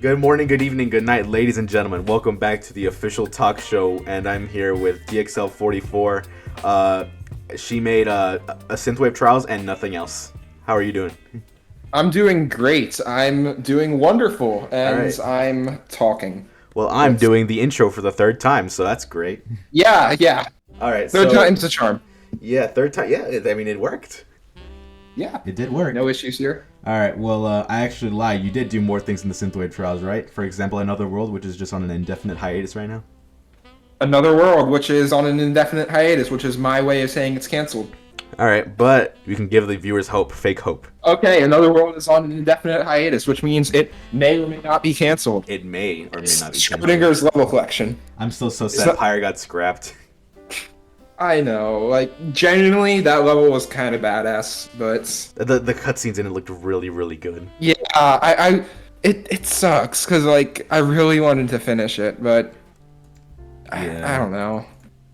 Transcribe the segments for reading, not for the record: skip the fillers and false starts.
Good morning, good evening, good night, ladies and gentlemen. Welcome back to the official talk show, and I'm here with DXL44. She made a synthwave trials and nothing else. How are you doing? I'm doing great. I'm doing wonderful, and All right. I'm talking. Well, I'm doing the intro for the third time, so that's great. Yeah. All right, Third time's a charm. Yeah, third time. Yeah, I mean, it worked. Yeah. It did work. No issues here. All right. Well, I actually lied. You did do more things in the synthwave trials, right? For example, Another World, which is just on an indefinite hiatus right now. Another World, which is on an indefinite hiatus, which is my way of saying it's canceled. All right, but we can give the viewers hope, fake hope. Okay, Another World is on an indefinite hiatus, which means it may or may not be canceled. It may or may not be canceled. Schrodinger's level collection. I'm still so sad. That Pyre got scrapped. I know, genuinely, that level was kind of badass, but The cutscenes in it looked really, really good. yeah, it sucks because I really wanted to finish it, but Yeah. I don't know.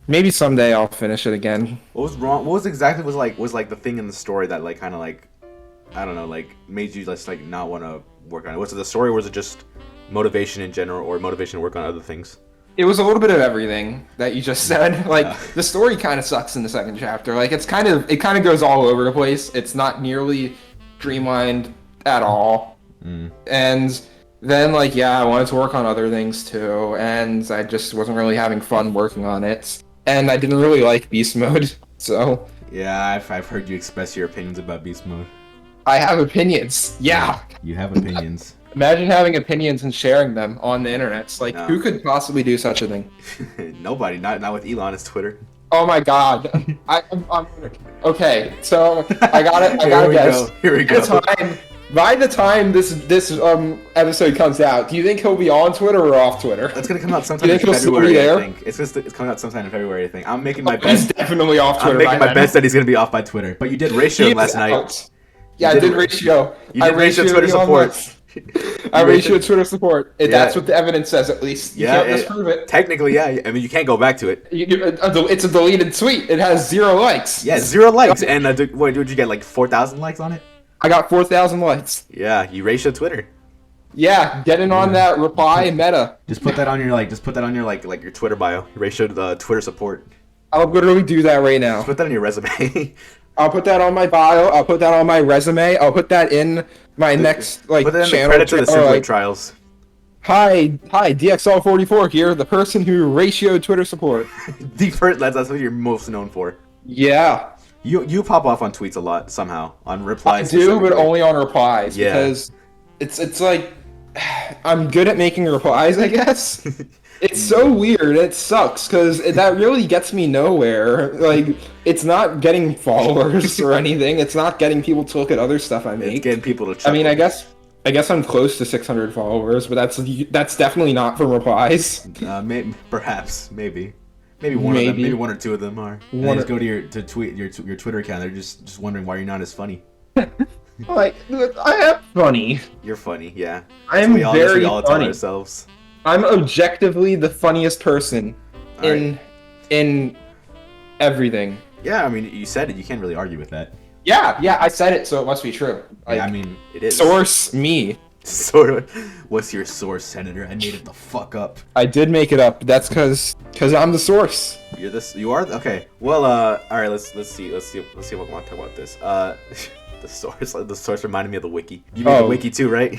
Maybe someday I'll finish it again. What was wrong? What was exactly was the thing in the story that kind of I don't know, made you just not want to work on it? Was it the story, or was it just motivation in general, or motivation to work on other things? It was a little bit of everything that you just said. The story kind of sucks in the second chapter. It kind of goes all over the place. It's not nearly streamlined at all. And then I wanted to work on other things too, and I just wasn't really having fun working on it. And I didn't really like beast mode, so Yeah, I've heard you express your opinions about beast mode. I have opinions. Yeah. You have opinions. Imagine having opinions and sharing them on the internet. No. Who could possibly do such a thing? Nobody, not with Elon's Twitter. Oh my god. I'm okay, so I gotta guess. Here we go. By the time this episode comes out, do you think he'll be on Twitter or off Twitter? It's gonna come out sometime You in think he'll still be February. there? I think it's coming out sometime in February. I think I'm making my He's best. definitely off I'm Twitter. making by my then. best that he's gonna be off by Twitter. But you did ratio He is last night. out. Yeah, I did ratio. You did ratio ratioed Twitter you on support. that. I ratioed Twitter support. That's what the evidence says, at least. You Yeah, can't disprove it. Technically, yeah. I mean, you can't go back to it. It's a deleted tweet. It has 0 likes. Yeah, 0 likes. And what did you get? 4,000 likes on it? I got 4,000 likes. Yeah, you ratio Twitter. Yeah, getting on that reply meta. Just put that on your your Twitter bio. You ratioed Twitter support. I'll literally do that right now. Put that on your resume. I'll put that on my bio. I'll put that on my resume. I'll put that in my next Put that in the channel. credits of the Synthwave trials. Hi, DXL44 here, the person who ratioed Twitter support. That's what you're most known for. Yeah, You pop off on tweets a lot somehow on I replies. do, but specifically. only on replies Yeah. because it's I'm good at making replies, I guess. It's so weird. It sucks because that really gets me nowhere. It's not getting followers or anything. It's not getting people to look at other stuff I make. It's getting people to chuckle. I mean, I guess I'm close to 600 followers, but that's definitely not from replies. Perhaps, maybe one of them, maybe one or two of them are. And they just go to your Twitter account. They're just wondering why you're not as funny. I am funny. You're funny, yeah. I am That's what very we all funny. tell ourselves. I'm objectively the funniest person in everything. Yeah, I mean, you said it. You can't really argue with that. Yeah, I said it, so it must be true. Yeah, I mean, It is. Source me. Sort of. What's your source, Senator? I made it the fuck up. I did make it up. That's because I'm the source. You're this. You are. Okay. Well. All right. Let's see if we want to talk about this. The source reminded me of the wiki. You made the wiki too, right?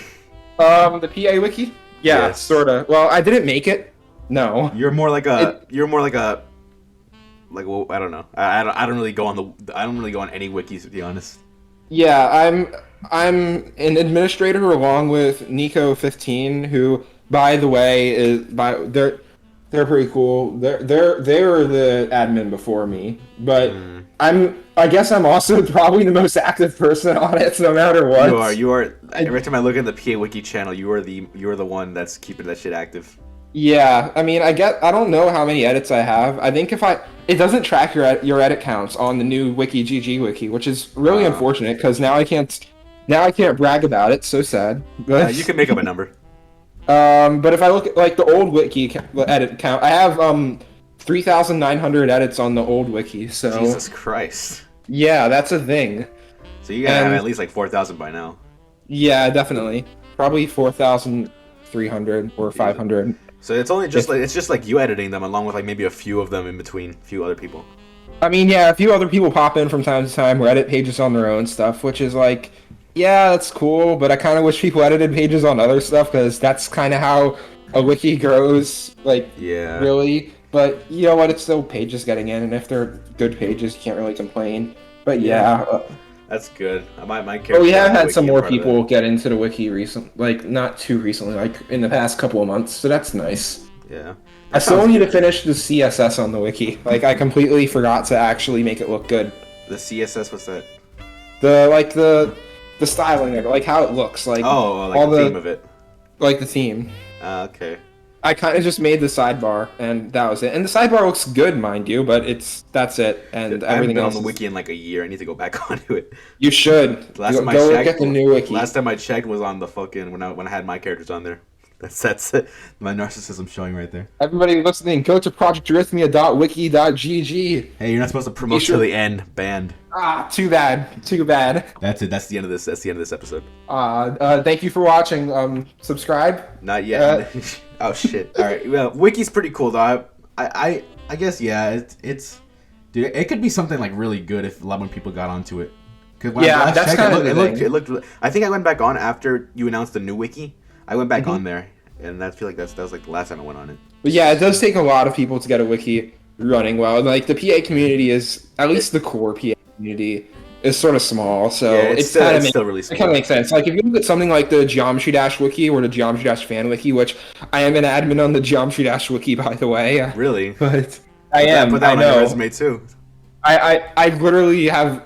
The PA wiki. Yeah, Yes. sorta. Well, I didn't make it. No. You're more like a. Well, I don't know. I don't really go on I don't really go on any wikis, to be honest. Yeah, I'm an administrator along with Nico15, who, by the way, they're pretty cool. They're the admin before me, but I guess I'm also probably the most active person on it, no matter what. You are. Every time I look at the PA Wiki channel, you are the one that's keeping that shit active. Yeah, I mean, I don't know how many edits I have. I think it doesn't track your edit counts on the new Wiki GG Wiki, which is really unfortunate because now I can't brag about it. So sad. But You can make up a number. but if I look at the old Wiki edit count, I have 3,900 edits on the old Wiki. So Jesus Christ. yeah, that's a thing. So you gotta have at least 4,000 by now. Yeah, definitely. Probably 4,000 300 or 500. So it's only just it's just like you editing them along with like maybe a few of them in between, a few other people. I mean, yeah, a few other people pop in from time to time or edit pages on their own stuff, which is like, yeah, that's cool, but I kind of wish people edited pages on other stuff because that's kind of how a wiki grows, like, Yeah. really. But you know what? It's still pages getting in, and if they're good pages, you can't really complain. But yeah. That's good. My character. But we have had some more people get into the wiki like not too recently, like in the past couple of months, so that's nice. Yeah. I still need to finish the CSS on the wiki. Like, I completely forgot to actually make it look good. The CSS, what's that? The styling of it, like how it looks, like like all the theme of it. Like the theme. Okay. I kind of just made the sidebar, and that was it. And the sidebar looks good, mind you, but that's it. And everything else on the wiki in like a year. I need to go back onto it. You should. Last time I go checked, get the new wiki. Last time I checked was on the fucking when I had my characters on there. That's it. My narcissism showing right there. Everybody listening, go to projectarrhythmia.wiki.gg. Hey, you're not supposed to promote to the end. Banned. Ah, too bad. Too bad. That's it. That's the end of this. That's the end of this episode. Thank you for watching. Subscribe. Not yet. Oh shit. All right. Well, wiki's pretty cool though. I guess yeah. It's dude. It could be something like really good if a lot more people got onto it. Cause that's kind of it looked. I think I went back on after you announced the new wiki. I went back on there, and I feel like that was like the last time I went on it. But yeah, it does take a lot of people to get a wiki running well. And like the PA community is, at least the core PA community is sort of small, so yeah, it's still really small. It kind of makes sense. Like if you look at something like the Geometry Dash wiki or the Geometry Dash fan wiki, which I am an admin on the Geometry Dash wiki, by the way. Really? But I am. Put that on your resume too. I literally have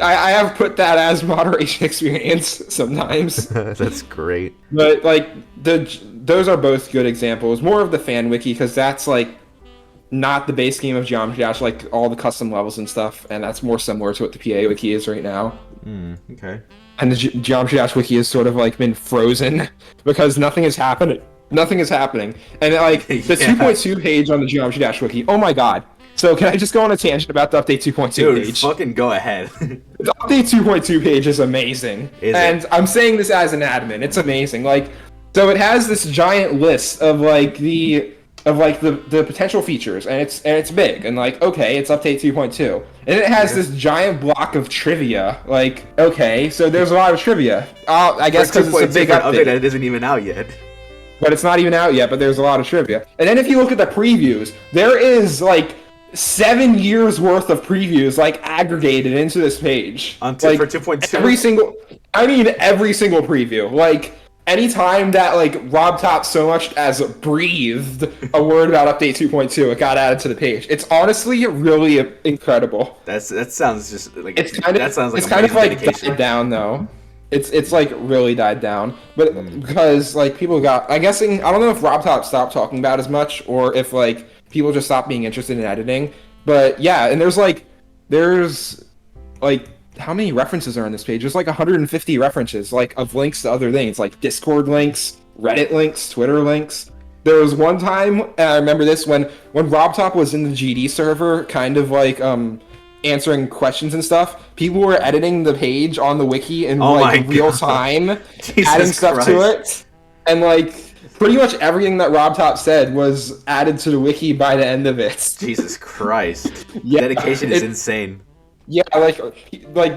I have put that as moderation experience sometimes. That's great. But like those are both good examples. More of the fan wiki because that's like not the base game of Geometry Dash, like all the custom levels and stuff, and that's more similar to what the PA wiki is right now. Okay. And the Geometry Dash wiki has sort of like been frozen because nothing is happening. Nothing is happening, and like the 2.2 page on the Geometry Dash wiki. Oh my god. So can I just go on a tangent about the update 2.2 page? Dude, fucking go ahead. The update 2.2 page is amazing. I'm saying this as an admin. It's amazing. Like, so it has this giant list of the potential features, and it's big, and like, okay, it's update 2.2. And it has this giant block of trivia. Like, okay, so there's a lot of trivia. I guess because it's a big update that isn't even out yet. But it's not even out yet, but there's a lot of trivia. And then if you look at the previews, there is like 7 years worth of previews like aggregated into this page. For 2.2? Every single preview. Like anytime that like Rob Top so much as breathed a word about update 2.2, it got added to the page. It's honestly really incredible. That sounds just like it's kind of like died down though. It's like really died down, but because like people got, I don't know if Rob Top stopped talking about as much or if like people just stopped being interested in editing. But yeah, and there's like how many references are on this page? There's like 150 references like of links to other things like Discord links, Reddit links, Twitter links. There was one time, and I remember this when Rob Top was in the GD server, kind of like answering questions and stuff. People were editing the page on the wiki in real time, adding stuff to it, and like pretty much everything that Rob Top said was added to the wiki by the end of it. Jesus Christ! Yeah, dedication is insane. Yeah, like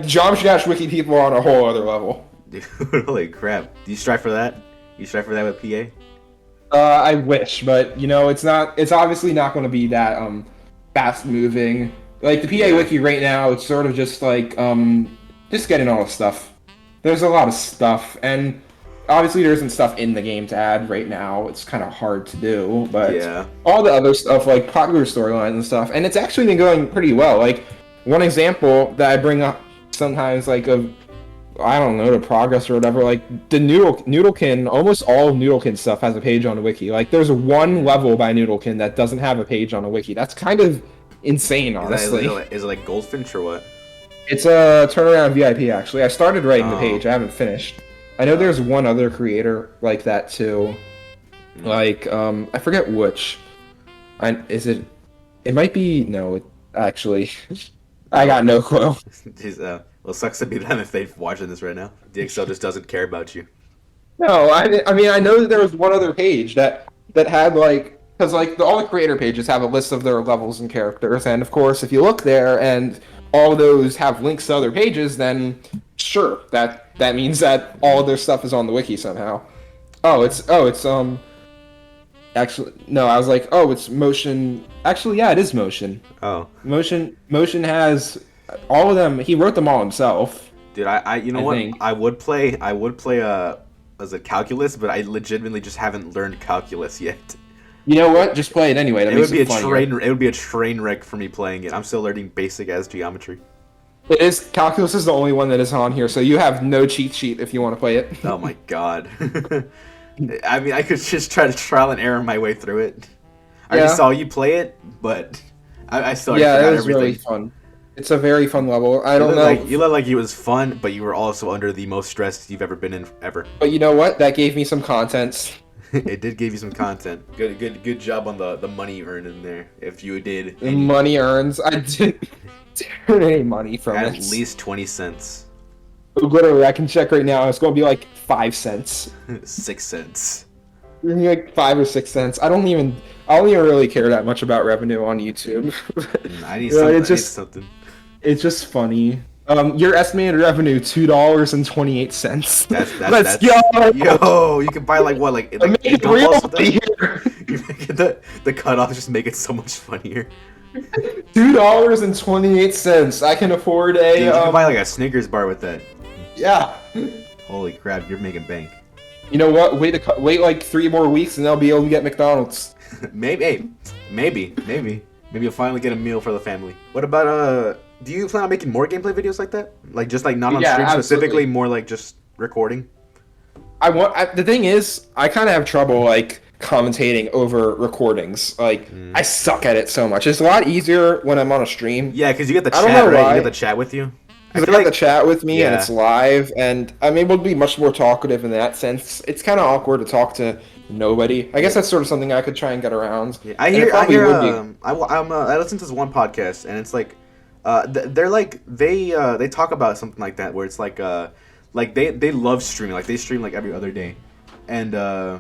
Geometry Dash wiki people are on a whole other level. Dude, holy crap! Do you strive for that? You strive for that with PA? I wish, but you know, it's obviously not going to be that fast moving. Like the PA wiki right now, it's sort of just like just getting all the stuff. There's a lot of stuff, and obviously there isn't stuff in the game to add right now. It's kind of hard to do, but all the other stuff like popular storylines and stuff, and it's actually been going pretty well. Like one example that I bring up sometimes, like of I don't know, the progress or whatever, like the Noodlekin, almost all Noodlekin stuff has a page on the wiki. Like there's one level by Noodlekin that doesn't have a page on a wiki. That's kind of insane, honestly. Is it like Goldfinch or what? It's a turnaround VIP, actually. I started writing the page. I haven't finished. I know there's one other creator like that too. Like I forget which. It might be actually. I got no clue. Jeez, well, sucks to be them if they're watching this right now. DXL just doesn't care about you. No, I mean I know that there was one other page that had like because like all the creator pages have a list of their levels and characters, and of course if you look there and all those have links to other pages, then sure that means that all of their stuff is on the wiki somehow. Oh, it's actually no, I was like, oh, it's motion. Actually, yeah, it is motion. Oh, Motion has all of them. He wrote them all himself. dude, you know I what? think. I would play as a calculus, but I legitimately just haven't learned calculus yet. You know what? Just play it anyway. That It makes would be it a funnier. train. It would be a train wreck for me playing it. I'm still learning basic as geometry. It is calculus is the only one that is on here, so you have no cheat sheet if you want to play it. Oh my god. I mean, I could just try to trial and error my way through it. I already Yeah. saw you play it, but I still already Yeah, forgot it was everything. really fun. It's a very fun level. I You don't look know, like you look like it was fun, but you were also under the most stress you've ever been in ever. but you know what? That gave me some content. It did give you some content. Good job on the money earned in there. If you did The money earns. I didn't earn any money from at it. least 20 cents, Literally, I can check right now. It's going to be like 5 cents. 6 cents. Like 5 or 6 cents. I don't even really care that much about revenue on YouTube. I need Yeah, something. it's I need just- something. It's just funny. Your estimated revenue $2.28. Let's Let's go. Yo, you can buy like what, like Make it gumballs real with that? here. You make it the cutoff just make it so much funnier. $2.28. I can afford a Dude, you can buy like a Snickers bar with that. yeah. Holy crap, you're making bank. You know what? Wait like 3 more weeks and they'll be able to get McDonald's. Maybe you'll finally get a meal for the family. What about do you plan on making more gameplay videos like that? Like just like not on Yeah, stream specifically, absolutely. more like just recording? The thing is, I kind of have trouble like commentating over recordings. Like I suck at it so much. It's a lot easier when I'm on a stream. Yeah, because you get the I don't chat, know right? why. You get the chat with you. Because I got the chat with me and Yeah. it's live, and I'm able to be much more talkative in that sense. It's kind of awkward to talk to nobody. I guess that's sort of something I could try and get around. Yeah, I And it hear. probably would be. I listen to this one podcast, and it's like, they're like they talk about something like that, where it's like they love streaming, like they stream like every other day, and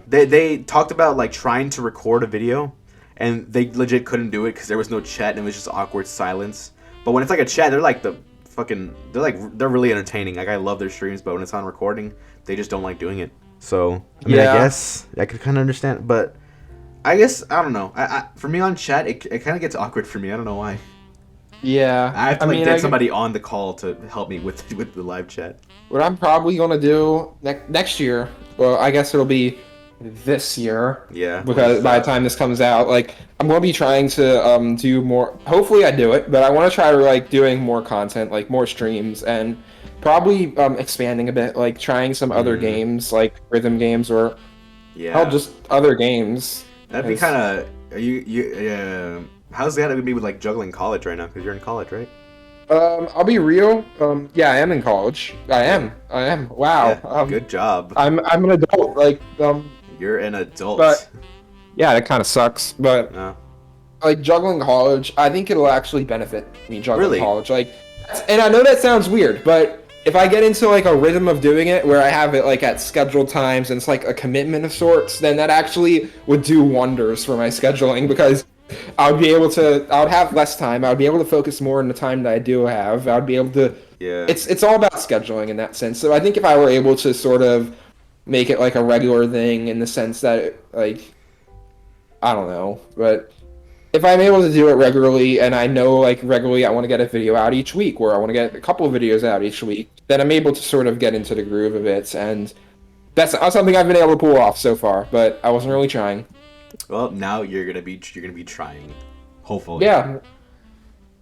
they talked about like trying to record a video, and they legit couldn't do it because there was no chat and it was just awkward silence. But when it's like a chat, they're really entertaining. Like I love their streams, but when it's on recording, they just don't like doing it. So I mean, Yeah. I guess I could kind of understand, but I guess I don't know. For me on chat, it kind of gets awkward for me. I don't know why. Yeah. I have to mean, get somebody on the call to help me with the live chat. What I'm probably gonna do next year. Well, I guess it'll be this year. Yeah. Because by the time this comes out, like I'm gonna be trying to do more. Hopefully, I do it, but I want to try like doing more content, like more streams, and probably expanding a bit, like trying some other games, like rhythm games or Yeah. hell, just other games. That'd be kind of. Are you? How's that gonna be with like juggling college right now? Because you're in college, right? I'll be real. Yeah, I am in college. I am. Wow. Yeah, good job. I'm an adult. Like You're an adult. but- yeah, that kind of sucks. But No. like juggling college, I think it'll actually benefit me juggling Really? college. Like, and I know that sounds weird, but if I get into like a rhythm of doing it where I have it like at scheduled times and it's like a commitment of sorts, then that actually would do wonders for my scheduling because I would have less time. I would be able to focus more in the time that I do have. I would be able to. Yeah. It's all about scheduling in that sense. So I think if I were able to sort of make it like a regular thing in the sense that like I don't know, but if I'm able to do it regularly and I know like regularly I want to get a video out each week or I want to get a couple of videos out each week, then I'm able to sort of get into the groove of it, and that's something I've been able to pull off so far, but I wasn't really trying. Well, now you're gonna be trying. Hopefully. Yeah.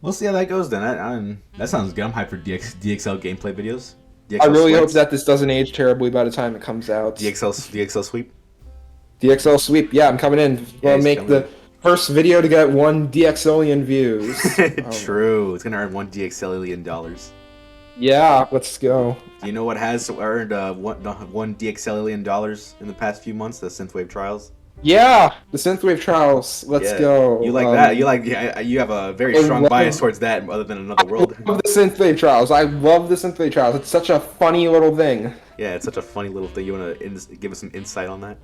We'll see how that goes then. That sounds good. I'm hyped for DXL gameplay videos. DXL I really hope sweats. that this doesn't age terribly by the time it comes out. DXL sweep. DXL sweep, yeah, I'm coming in. Yeah, We'll he's make coming the first video to get 1 DXLian views. True. It's gonna earn $1 DXLian. Yeah, let's go. Do you know what has earned $1 DXLian in the past few months? The Synthwave Trials. Yeah, the Synthwave Trials. Let's Yeah. go. You like that? You have a very I strong love- bias towards that, other than Another World. I love the Synthwave Trials. I love the Synthwave Trials. It's such a funny little thing. Yeah, it's such a funny little thing. You want to give us some insight on that?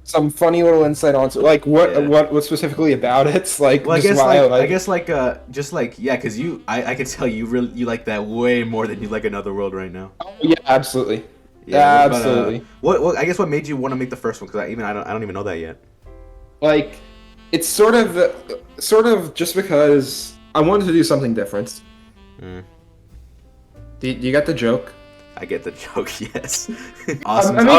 Some funny little insight onto like what Yeah. what specifically about it? Like, Well, I just guess why like I guess like just like yeah, because I could tell you like that way more than you like Another World right now. Yeah, absolutely. Yeah, what about, Absolutely. what I guess what made you want to make the first one? Because I don't even know that yet. Like, it's sort of just because I wanted to do something different. Mm. Do you get the joke? I get the joke. Yes. Awesome. I make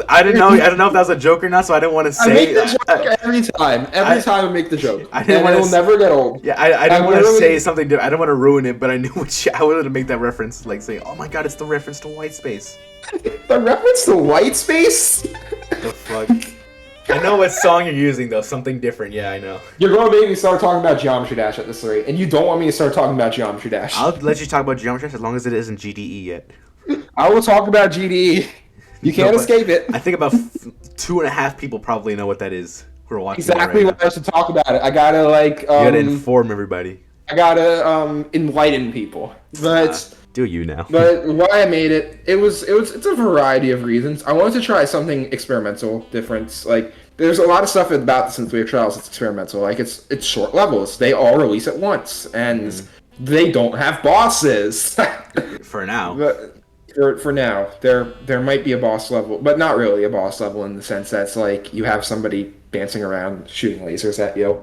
I didn't know if that was a joke or not, so I didn't want to say. I make the joke every time. Every time I make the joke. I didn't and wanna it will never get old. Yeah, I didn't want to literally- say something different. I didn't want to ruin it, but I knew I wanted to make that reference, like saying, "Oh my God, it's the reference to White Space." The reference to White Space? The fuck. I know what song you're using though. Something different. Yeah, I know. You're going to make me start talking about Geometry Dash at this rate, and you don't want me to start talking about Geometry Dash. I'll let you talk about Geometry as long as it isn't GDE yet. I will talk about GDE. You can't No, but escape it. I think about 2.5 people probably know what that is who are watching. Exactly it why right I should talk about it. I gotta like you gotta inform everybody. I gotta enlighten people. But Do you now? but why I made it, it's a variety of reasons. I wanted to try something experimental, different. Like there's a lot of stuff about the Synthwave Trials that's experimental. Like it's short levels. They all release at once, and they don't have bosses. For now. But for now, there might be a boss level, but not really a boss level in the sense that's like you have somebody dancing around shooting lasers at you.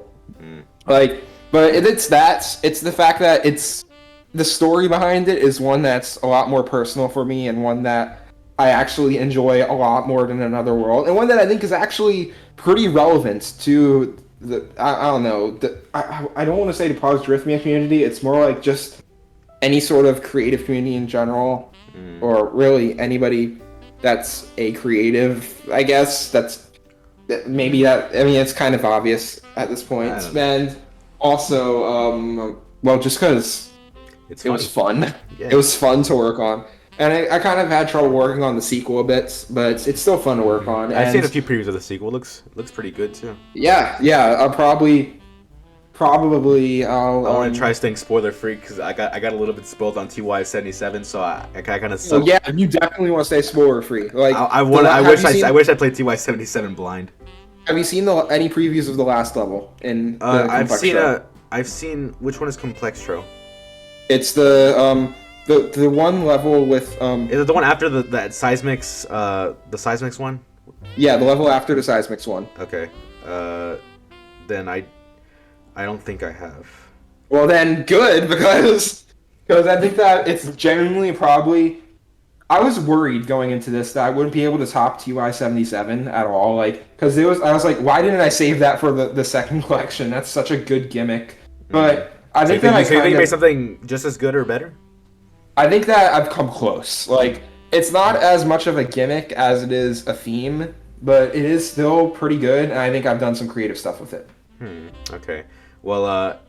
Like, but it's the fact that it's the story behind it is one that's a lot more personal for me and one that I actually enjoy a lot more than Another World, and one that I think is actually pretty relevant to the I don't know I don't want to say the Project Rhythmia community. It's more like just any sort of creative community in general, or really anybody that's a creative, I guess. Maybe that, I mean, it's kind of obvious at this point. And also, well, just because it was fun. Yeah. It was fun to work on. And I kind of had trouble working on the sequel a bit, but it's still fun to work on. I've seen And a few previews of the sequel. Looks pretty good too. yeah, I'll probably I'll I want to try staying spoiler free because I got a little bit spoiled on TY-77, so I kind of so yeah, you definitely want to stay spoiler free. Like I wish I played TY-77 blind. Have you seen any previews of the last level in the I've seen which one is Complextro? It's the one level with Is it the one after that Seismics the Seismics one? Yeah, the level after the Seismics one. Okay. Then I don't think I have. Well then, good, because I think that it's genuinely probably. I was worried going into this that I wouldn't be able to top TY-77 at all, like, because I was like, why didn't I save that for the second collection? That's such a good gimmick. But I think that you made something just as good or better. I think that I've come close. Like, it's not as much of a gimmick as it is a theme, but it is still pretty good, and I think I've done some creative stuff with it. Okay. Well,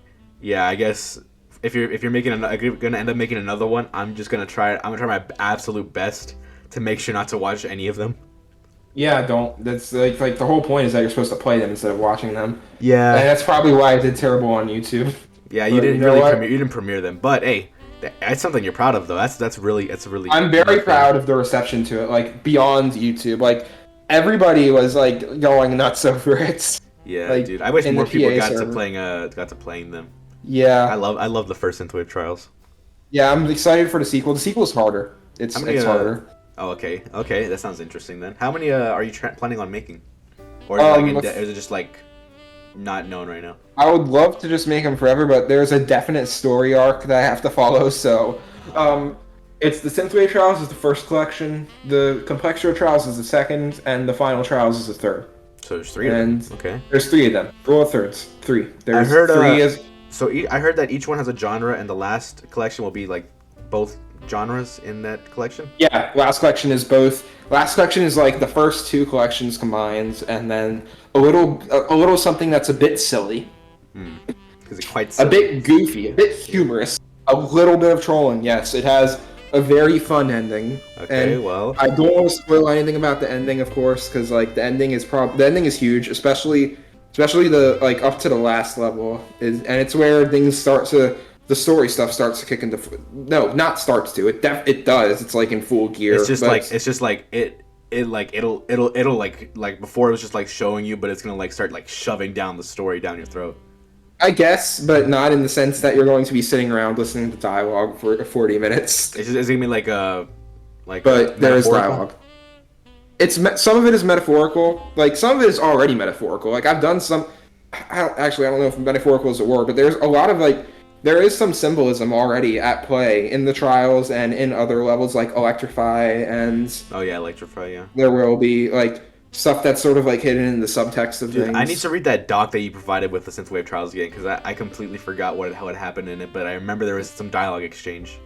yeah, I guess if you're gonna end up making another one, I'm just gonna try it. I'm gonna try my absolute best to make sure not to watch any of them. Yeah, don't. That's like the whole point is that you're supposed to play them instead of watching them. Yeah. And that's probably why I did terrible on YouTube. Yeah, you didn't premiere them, but hey, that's something you're proud of though. That's really. I'm very proud of the reception to it, like beyond YouTube. Like everybody was like going nuts over it. Yeah, like, dude. I wish more people got server. to playing them. Yeah. I love the first Synthwave Trials. Yeah, I'm excited for the sequel. The sequel's harder. It's harder. Oh, okay. Okay, that sounds interesting then. How many are you planning on making? Or is it just like not known right now? I would love to just make them forever, but there's a definite story arc that I have to follow. So, it's the Synthwave Trials is the first collection, the Complextro Trials is the second, and the Final Trials is the third. So there's three of them. Okay. There's three of them. Four thirds. Three. There's I heard three So I heard that each one has a genre, and the last collection will be like both genres in that collection. Yeah, last collection is both. Last collection is like the first two collections combined, and then a little something that's a bit silly. Because it's quite silly. A bit goofy, a bit humorous, a little bit of trolling. Yes, it has a very fun ending. Okay, and well, I don't want to spoil anything about the ending, of course, because like the ending is huge, especially the like up to the last level and it's where things start to the story stuff starts to kick into no, not starts to. It does. It's like in full gear. It's just like it'll like before it was just like showing you, but it's gonna like start like shoving down the story down your throat. I guess, but not in the sense that you're going to be sitting around listening to dialogue for 40 minutes. It's gonna be like but there is dialogue. Some of it is metaphorical. Like some of it is already metaphorical. Like I've done some. I don't know if metaphorical is a word, but there's a lot of like. There is some symbolism already at play in the trials and in other levels like Electrify and... Oh yeah, Electrify, yeah. There will be, like, stuff that's sort of, like, hidden in the subtext of things. I need to read that doc that you provided with the Synthwave Trials game, because I completely forgot how it happened in it, but I remember there was some dialogue exchange.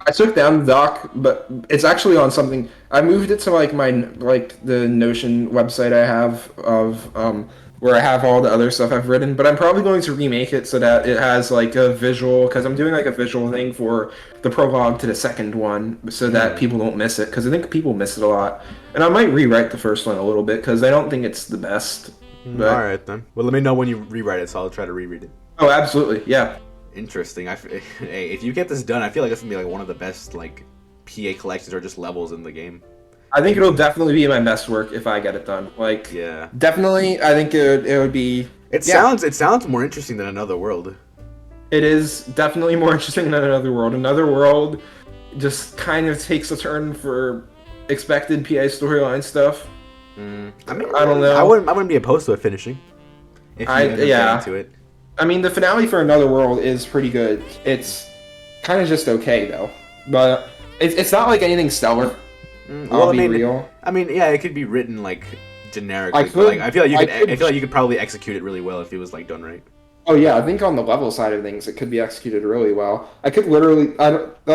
I took down the doc, but it's actually on something... I moved it to, like, the Notion website I have of... where I have all the other stuff I've written, but I'm probably going to remake it so that it has like a visual, because I'm doing like a visual thing for the prologue to the second one, so that people don't miss it, because I think people miss it a lot. And I might rewrite the first one a little bit, because I don't think it's the best. But... Alright then. Well, let me know when you rewrite it, so I'll try to reread it. Oh, absolutely, yeah. Interesting. Hey, if you get this done, I feel like it's going to be like one of the best like PA collections or just levels in the game. I think it'll definitely be my best work if I get it done. Like, yeah, definitely. I think it would be. It sounds more interesting than Another World. It is definitely more interesting than Another World. Another World just kind of takes a turn for expected PA storyline stuff. I mean, I don't know. I wouldn't be opposed to it finishing. If you end up getting to it. I mean, the finale for Another World is pretty good. It's kind of just okay though, but it's not like anything stellar. Well, real. I mean, yeah, it could be written like generically. I feel like you could probably execute it really well if it was like done right. Oh yeah, I think on the level side of things, it could be executed really well. I could literally, but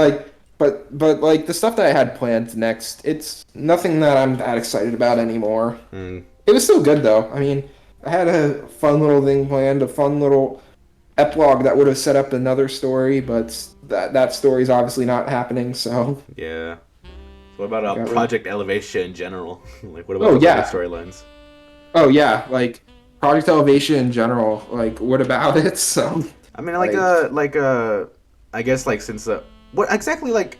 like the stuff that I had planned next, it's nothing that I'm that excited about anymore. It was still good though. I mean, I had a fun little thing planned, a fun little epilogue that would have set up another story, but that story's obviously not happening. So yeah. What about Project Elevation in general? Like, what about the storylines? Oh yeah, like Project Elevation in general. Like, what about it? So I mean, I guess like since what exactly like.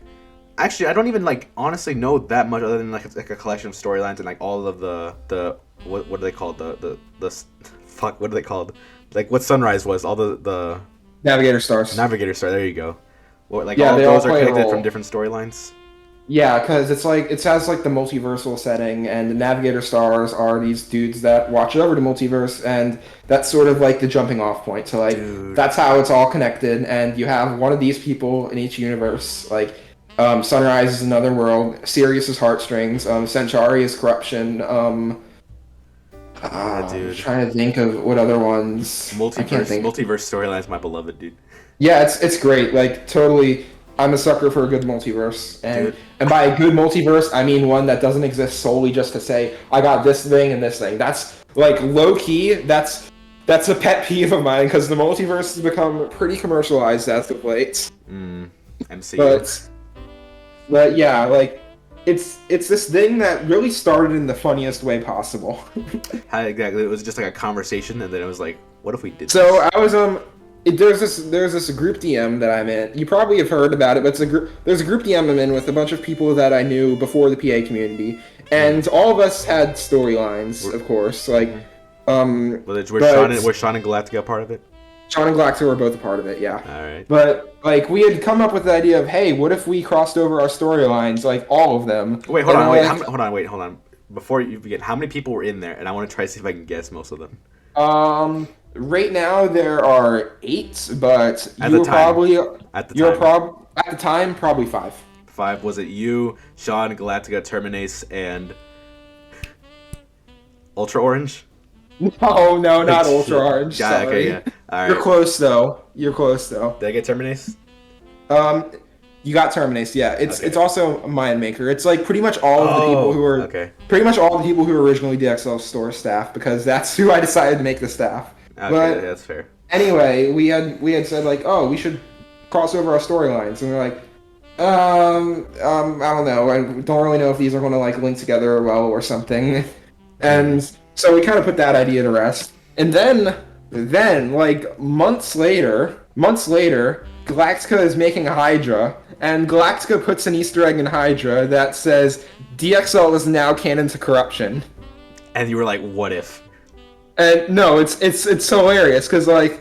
Actually, I don't even like honestly know that much other than like a collection of storylines and like all of the what are they called the fuck what are they called like what Sunrise was all the Navigator Stars. Navigator Star. There you go. What like all those are connected from different storylines. Yeah, because it's like it has like the multiversal setting, and the Navigator Stars are these dudes that watch over the multiverse, and that's sort of like the jumping off point. So like that's how it's all connected, and you have one of these people in each universe. Like Sunrise is Another World, Sirius is Heartstrings, Centauri is Corruption. I'm trying to think of what other ones. Multiverse storylines, my beloved dude. Yeah, it's great. Like totally. I'm a sucker for a good multiverse, and by a good multiverse, I mean one that doesn't exist solely just to say I got this thing and this thing. That's like low key. That's a pet peeve of mine because the multiverse has become pretty commercialized as of late. MCU. But yeah, like it's this thing that really started in the funniest way possible. How exactly? It was just like a conversation, and then it was like, what if we did? So I was There's this group DM that I'm in. You probably have heard about it, but there's a group DM I'm in with a bunch of people that I knew before the PA community, and all of us had storylines, of course. Like, was Sean and Galactica part of it? Sean and Galactica were both a part of it, yeah. All right. But like, we had come up with the idea of, hey, what if we crossed over our storylines, like all of them? Wait, hold on. Before you begin, how many people were in there? And I want to try to see if I can guess most of them. Right now there are 8, but at the time probably 5. 5. Was it you, Sean, Galactica, Terminace, and Ultra Orange? No, not Ultra Orange. Sorry. Okay, yeah. All right. You're close though. Did I get Terminace? You got Terminace. Yeah, it's also a Mind Maker. It's like pretty much all of the people who were pretty much all the people who were originally DXL store staff, because that's who I decided to make the staff. Okay, but that's fair. Anyway, we had said like, oh, we should cross over our storylines, and we're like, I don't know. I don't really know if these are going to like link together well or something. And so we kind of put that idea to rest. And then Then, like, months later, Galactica is making a Hydra, and Galactica puts an Easter egg in Hydra that says, DXL is now canon to corruption. And you were like, what if? And no, it's so hilarious, because, like,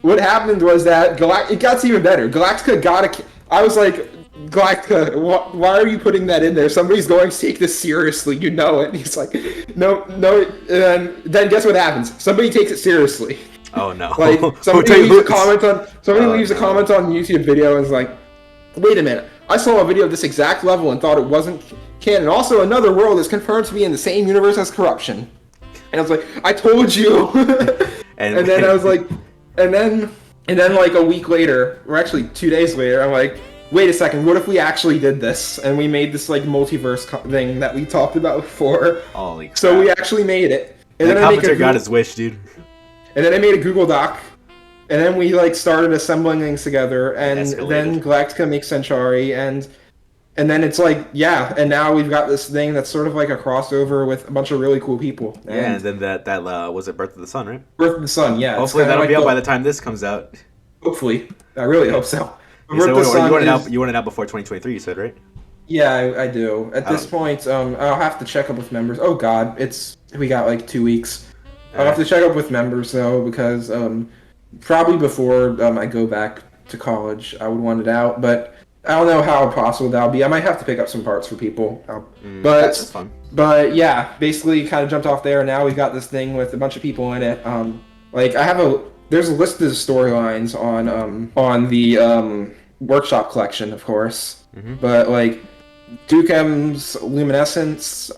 what happened was that it got even better. Galactica got I was like, Galactica, why are you putting that in there? Somebody's going to take this seriously, you know it. And he's like, no, and then guess what happens? Somebody takes it seriously. Oh no! Like somebody leaves a comment on YouTube video and is like, wait a minute, I saw a video of this exact level and thought it wasn't canon. Also, another world is confirmed to be in the same universe as corruption. And I was like, I told you. and then I was like, and then like a week later, or actually 2 days later, I'm like, wait a second, what if we actually did this and we made this like multiverse thing that we talked about before? Holy crap. So we actually made it. And then commenter got his wish, dude. And then I made a Google Doc, and then we like started assembling things together, and then Galactica makes Centauri, and then it's like, yeah, and now we've got this thing that's sort of like a crossover with a bunch of really cool people. And then that was it Birth of the Sun, right? Birth of the Sun, yeah. Hopefully that'll be out by the time this comes out. Hopefully. I really hope so. You want it out before 2023, you said, right? Yeah, I do. At this point, I'll have to check up with members. Oh god, we got like 2 weeks. I'll have to check up with members though, because probably before I go back to college, I would want it out. But I don't know how possible that'll be. I might have to pick up some parts for people. That's fun. But yeah, basically kind of jumped off there. Now we've got this thing with a bunch of people in it. Like there's a list of storylines on the workshop collection, of course. Mm-hmm. But like Dukem's Luminescence,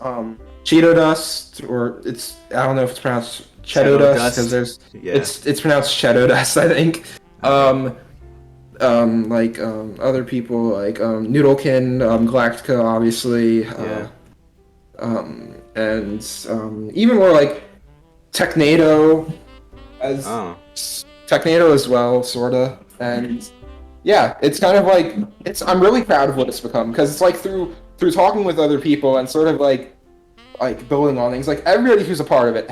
Cheeto Dust, or I don't know if it's pronounced Cheeto Dust, because it's pronounced Cheeto Dust, I think. Other people like Noodlekin, Galactica, obviously, and even more like Technado as well, sorta, and yeah, it's kind of like I'm really proud of what it's become, because it's like through talking with other people and sort of like building on things, like everybody who's a part of it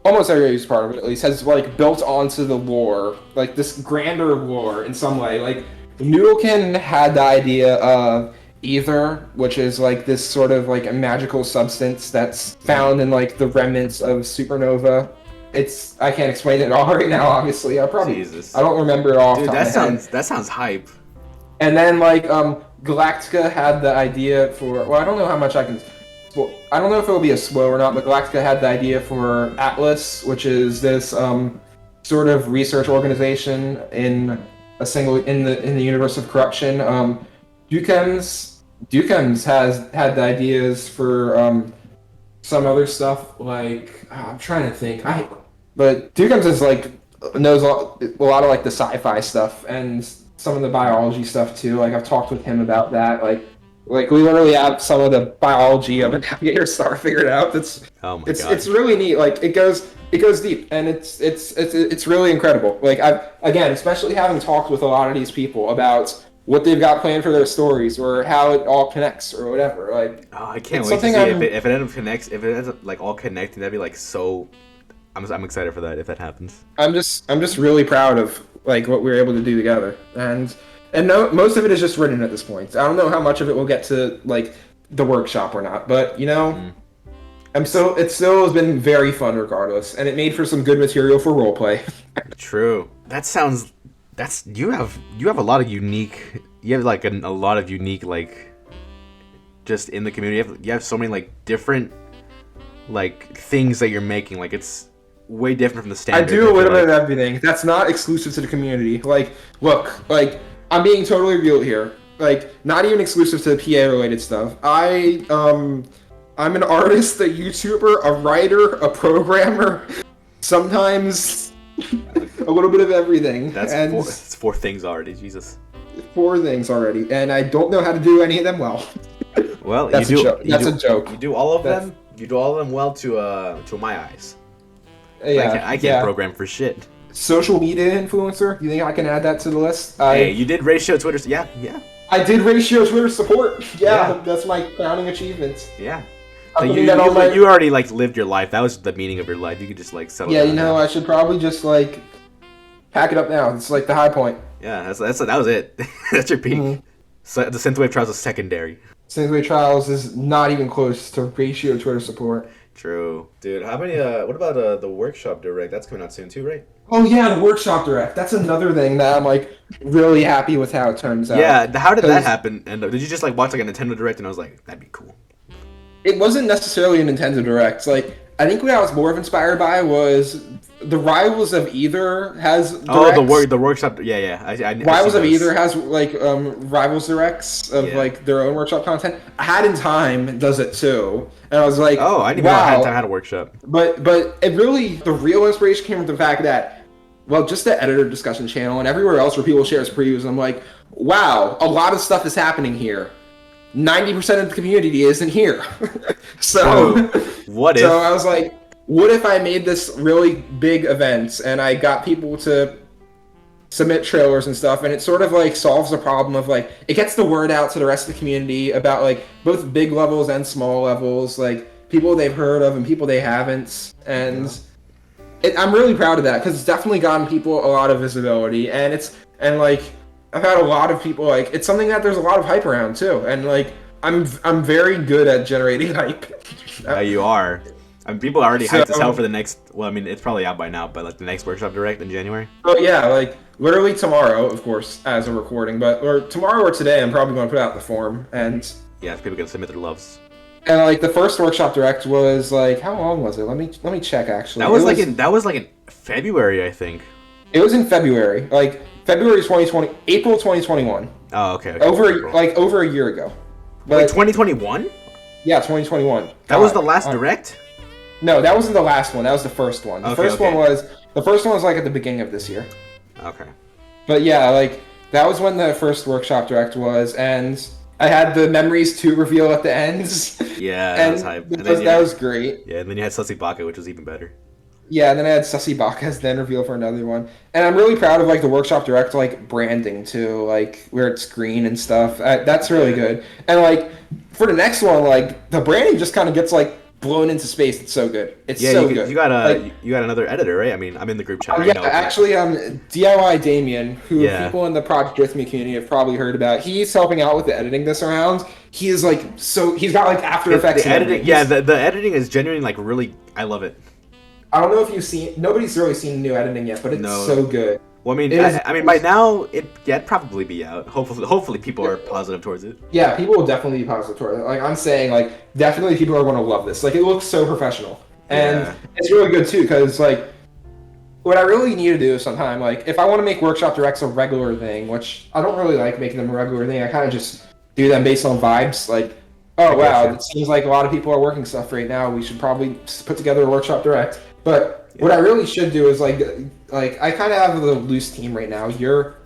almost everybody who's part of it at least has like built onto the lore, like this grander lore in some way. Like Noodlekin had the idea of ether, which is like this sort of like a magical substance that's found in like the remnants of supernova. I can't explain it all right now, obviously. I don't remember it all. Dude, that sounds hype. And then like Galactica had the idea for, well, I don't know how much I can. Well, I don't know if it'll be a spoiler or not, but Galactica had the idea for Atlas, which is this sort of research organization in the universe of corruption. Dukem's has had the ideas for some other stuff, like I'm trying to think. But Dukem's is like knows a lot of like the sci-fi stuff and some of the biology stuff too. Like I've talked with him about that. Like we literally have some of the biology of a navigator star figured out. It's really neat. Like it goes deep, and it's really incredible. Like especially having talked with a lot of these people about what they've got planned for their stories or how it all connects or whatever. Like I can't wait to see if it ends up like all connecting. That'd be like so. I'm excited for that if that happens. I'm just really proud of like what we were able to do together, and no, most of it is just written at this point. I don't know how much of it will get to like the workshop or not, but you know, it still has been very fun regardless, and it made for some good material for roleplay. True. You have a lot of unique. You have like a lot of unique like just in the community. You have so many like different like things that you're making. Like it's way different from the standard. I do a little bit of everything. That's not exclusive to the community. Like, look, like I'm being totally real here. Like, not even exclusive to the PA related stuff. I'm an artist, a YouTuber, a writer, a programmer, sometimes a little bit of everything. That's four things already, Jesus. 4 things already, and I don't know how to do any of them well. Well, that's a joke. You do all of them. You do all of them well to my eyes. Yeah, I can't program for shit. Social media influencer? You think I can add that to the list? Hey, you did ratio Twitter. Yeah. I did ratio Twitter support. Yeah, that's my crowning achievement. Yeah. I'm You, putting that you, on my. you already like lived your life. That was the meaning of your life. You could just like settle Yeah, down you know, now. I should probably just like pack it up now. It's like the high point. Yeah, that was it. That's your peak. Mhm. So the synthwave trials is secondary. Singleton Trials is not even close to ratio Twitter support. True, dude. How many? What about the workshop direct? That's coming out soon too, right? Oh yeah, the workshop direct. That's another thing that I'm like really happy with how it turns out. Yeah. How did that 'Cause happen? And did you just like watch like a Nintendo direct and I was like, that'd be cool. it wasn't necessarily a Nintendo Direct. Like I think what I was more inspired by was the Rivals of Either has directs. Oh, the workshop. Yeah. I Rivals seen of those. Either has like Rivals Directs of Yeah. like their own workshop content. Had in Time does it too, and I was like, Oh, I didn't even know I had a workshop. But it really, the real inspiration came from the fact that, well, just the editor discussion channel and everywhere else where people share previews, I'm like, wow, a lot of stuff is happening here. 90% of the community isn't here. So, What if? so I was like, what if I made this really big event and I got people to submit trailers and stuff, and it sort of like solves the problem of like, it gets the word out to the rest of the community about like both big levels and small levels, like people they've heard of and people they haven't, and I'm really proud of that because it's definitely gotten people a lot of visibility, and like I've had a lot of people like, it's something that there's a lot of hype around too, and like I'm very good at generating hype. Yeah, you are. I mean, people are already hyped as So- hell for the next. Well, I mean, it's probably out by now, but like the next workshop direct in January. Oh yeah, like literally tomorrow, of course, as a recording, but or tomorrow or today, I'm probably going to put out the form, and Yeah, people can submit their loves. like the first workshop direct was like, how long was it? Let me check actually. That was like in February, I think. It was in February, like February 2020, April 2021, Oh, okay. over a year ago. But Wait, 2021? yeah, 2021. That was the last direct? No, that wasn't the last one. That was the first one. The Okay, first okay. one was like at the beginning of this year. Okay. But yeah, like that was when the first workshop direct was, and I had the Memories 2 reveal at the end. Yeah, that and was hype. that was great. Yeah, and then you had Sussy Baka, which was even better. Yeah, and then I had Sussy Baka's then reveal for another one. And I'm really proud of like the workshop direct like branding too, like where it's green and stuff. That's really good. And like for the next one, like the branding just kind of gets like blown into space. It's so good. It's Yeah, so you, good. you got Like, you got another editor, right? I mean, I'm in the group chat right yeah, now. actually, DIY Damien, who Yeah. people in the Project With Me community have probably heard about. He's helping out with the editing this around. He is like he's got like After Effects. The and editing, everything. yeah, the editing is genuinely like really. I love it. I don't know if you've seen. Nobody's really seen new editing yet, but it's No. so good. Well, I mean, It is- I mean, by now it'd probably be out. Hopefully, people are positive towards it. Yeah, people will definitely be positive toward it. Like I'm saying, like definitely people are going to love this. Like it looks so professional, and Yeah. it's really good too. Because like, what I really need to do sometime, like if I want to make workshop directs a regular thing, which I don't really like making them a regular thing. I kind of just do them based on vibes. Like, oh wow, gotcha. it seems like a lot of people are working stuff right now. We should probably just put together a workshop direct. But what I really should do is like I kind of have the loose team right now. You're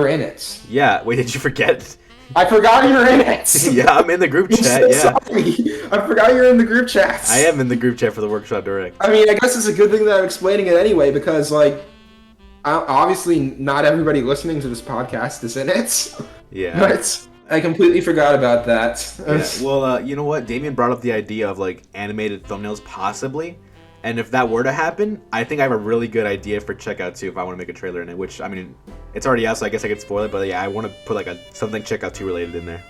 in it. Yeah. Wait, did you forget? I forgot you're in it. Yeah, I'm in the group I'm chat. so Yeah, sorry. I forgot you're in the group chat. I am in the group chat for the workshop direct. I mean, I guess it's a good thing that I'm explaining it anyway, because like, obviously not everybody listening to this podcast is in it. Yeah. But I completely forgot about that. Yeah. Well, you know what? Damien brought up the idea of like animated thumbnails, possibly. And if that were to happen, I think I have a really good idea for checkout too. If I want to make a trailer in it, which I mean, it's already out, so I guess I could spoil it. But yeah, I want to put like something checkout 2 related in there.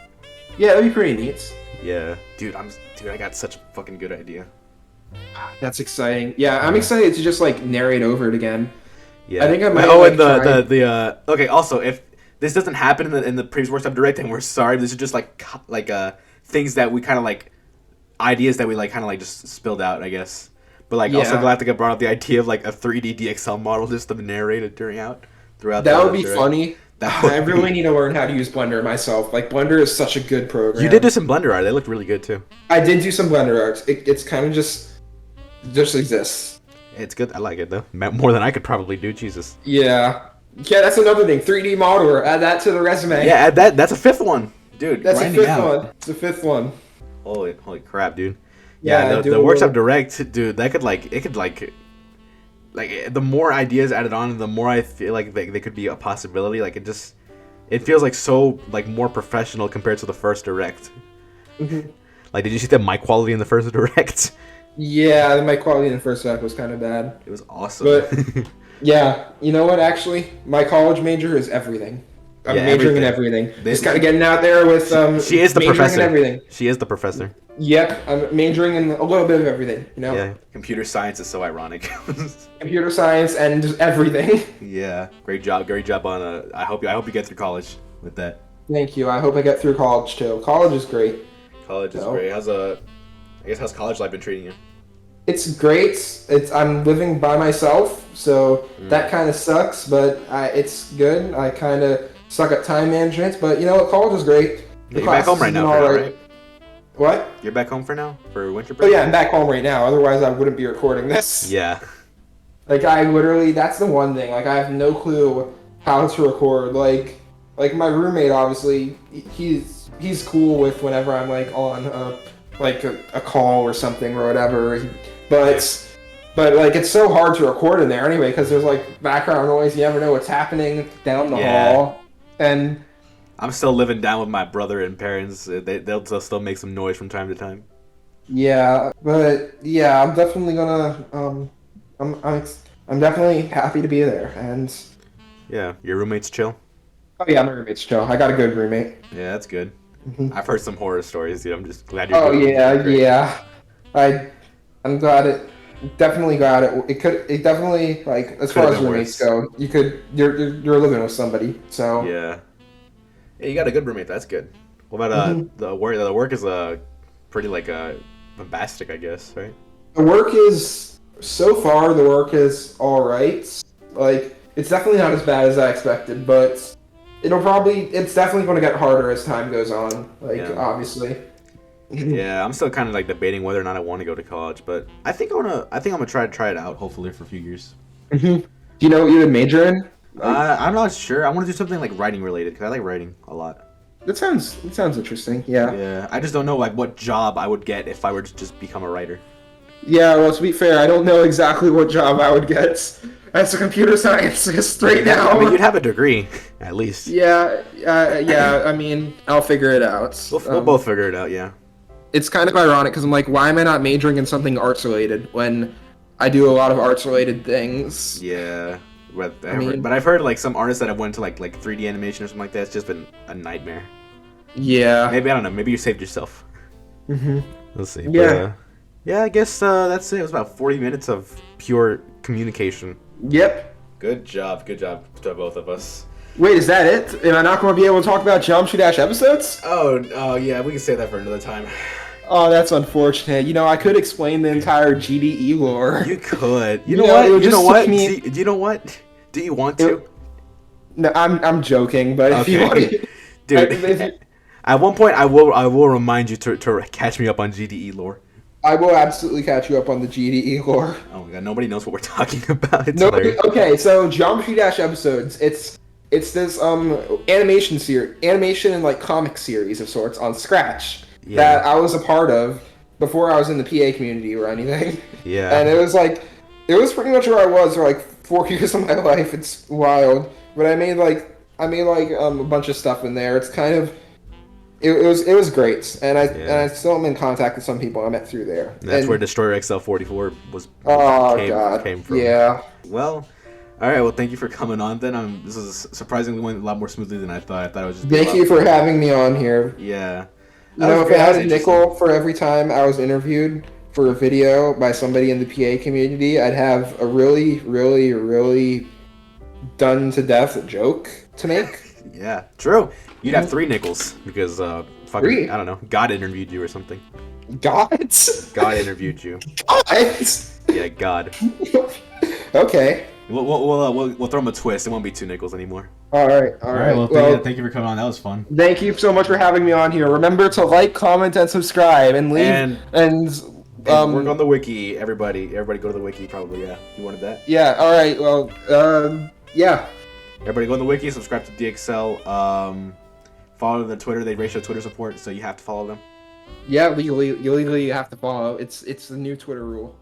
Yeah, that'd be pretty neat. Yeah, dude, I got such a fucking good idea. That's exciting. Yeah, I'm excited to just like narrate over it again. Yeah. I think I might, Oh, like, and the try- the okay. Also, if this doesn't happen in the previous workshop direct, then we're sorry. This is just like things that we kind of like, ideas that we like kind of like just spilled out, I guess. But like, also Yeah. glad to get brought up the idea of like a 3D DXL model just to narrate it throughout. That the would be direct. funny. That would I really be- need to learn how to use Blender myself. Like Blender is such a good program. You did do some Blender art. They looked really good too. I did do some Blender art. It's kind of just exists. It's good. I like it though. More than I could probably do. Jesus. Yeah. Yeah, that's another thing. 3D modeler. Add that to the resume. Yeah, add that. That's a 5th one, dude. That's the grinding fifth out. one. It's the fifth one. Holy crap, dude. Yeah, Yeah, the workshop direct, dude. That could like the more ideas added on, the more I feel like they could be a possibility. Like it feels like so like more professional compared to the first direct. Mhm. Like, did you see the mic quality in the first direct? Yeah, the mic quality in the first act was kind of bad. It was awesome. But yeah, you know what? Actually, my college major is everything. I'm Yeah, majoring everything. in everything. Just kind of getting out there with she is the majoring professor. in everything. She is the professor. Yep, I'm majoring in a little bit of everything. You know. Yeah, computer science is so ironic. Computer science and just everything. Yeah, great job on I hope you get through college with that. Thank you. I hope I get through college too. College is great. College is great. How's college life been treating you? It's great. I'm living by myself, so that kind of sucks, but it's good. I kind of suck at time management, but you know what? College is great. You're back home right now, right? What? You're back home for now? For winter Oh break? yeah, I'm back home right now. Otherwise, I wouldn't be recording this. Yeah. Like, that's the one thing. Like, I have no clue how to record. Like my roommate, obviously, he's cool with whenever I'm, like, on a call or something or whatever. But like, it's so hard to record in there anyway, because there's, like, background noise. You never know what's happening down the hall. And I'm still living down with my brother and parents. They'll still make some noise from time to time. yeah, but yeah, I'm definitely gonna I'm definitely happy to be there. And Yeah, your roommate's chill? oh yeah, my roommate's chill. I got a good roommate. Yeah, that's good. Mhm. I've heard some horror stories, dude. I'm just glad you're Oh doing great. yeah. I'm glad definitely glad it definitely, like, as far as roommates go, you're living with somebody. So Yeah. Yeah, you got a good roommate. That's good. What about the work? The work is pretty like bombastic, I guess, right? the work is all right. Like, it's definitely not as bad as I expected, but it's definitely going to get harder as time goes on. Like, Yeah. obviously. Yeah, I'm still kind of like debating whether or not I want to go to college, but I think I'm gonna try it out. Hopefully for a few years. Do you know what you would major in? I'm not sure. I want to do something like writing related because I like writing a lot. That sounds interesting. Yeah. Yeah, I just don't know like what job I would get if I were to just become a writer. Yeah. Well, to be fair, I don't know exactly what job I would get as a computer scientist right now. I mean, you'd have a degree at least. Yeah. Yeah. I mean, I'll figure it out. We'll both figure it out. Yeah. It's kind of ironic because I'm like, why am I not majoring in something arts related when I do a lot of arts related things? Yeah. But mean- I've heard like some artists that have went to like 3D animation or something like that. It's just been a nightmare. Yeah. Maybe I don't know. Maybe you saved yourself. Mm-hmm. Let's see. Yeah. Yeah. I guess that's it. It was about 40 minutes of pure communication. Yep. Good job to both of us. Wait, is that it? Am I not going to be able to talk about Geometry Dash episodes? Oh yeah, we can save that for another time. Oh, that's unfortunate. You know, I could explain the entire GDE lore. You could. You You know know, what? it would You know just what? took me- Do you know what? Do you want to? No, I'm joking, but if you want to... Dude. At one point, I will remind you to catch me up on GDE lore. I will absolutely catch you up on the GDE lore. Oh my god, nobody knows what we're talking about. It's Nobody, hilarious. okay, so Geometry Dash episodes, it's this animation and like comic series of sorts on Scratch that I was a part of before I was in the PA community or anything. Yeah. And it was pretty much where I was for like 4 years of my life. It's wild. But I made a bunch of stuff in there. It's kind of it was great. And I still am in contact with some people I met through there. That's where Destroyer XL44 came from. Yeah. Well, all right. Well, thank you for coming on. Then this is surprisingly went a lot more smoothly than I thought. I thought it was just. Thank you for having me on here. Yeah. You know, if I had a nickel for every time I was interviewed for a video by somebody in the PA community, I'd have a really, really, really done to death joke to make. Yeah, true. You'd have 3 nickels because fucking 3? I don't know. God interviewed you or something. God? God interviewed you. God? Yeah, God. Okay. We'll throw him a twist. It won't be 2 nickels anymore. All right. Well, thank you for coming on. That was fun. Thank you so much for having me on here. Remember to like, comment, and subscribe, and leave And work on the wiki. Everybody go to the wiki. Probably, yeah. You wanted that? Yeah. All right. Well, yeah. Everybody go on the wiki. Subscribe to DXL. Follow the Twitter. They ratio Twitter support, so you have to follow them. Yeah. Legally, you have to follow. It's the new Twitter rule.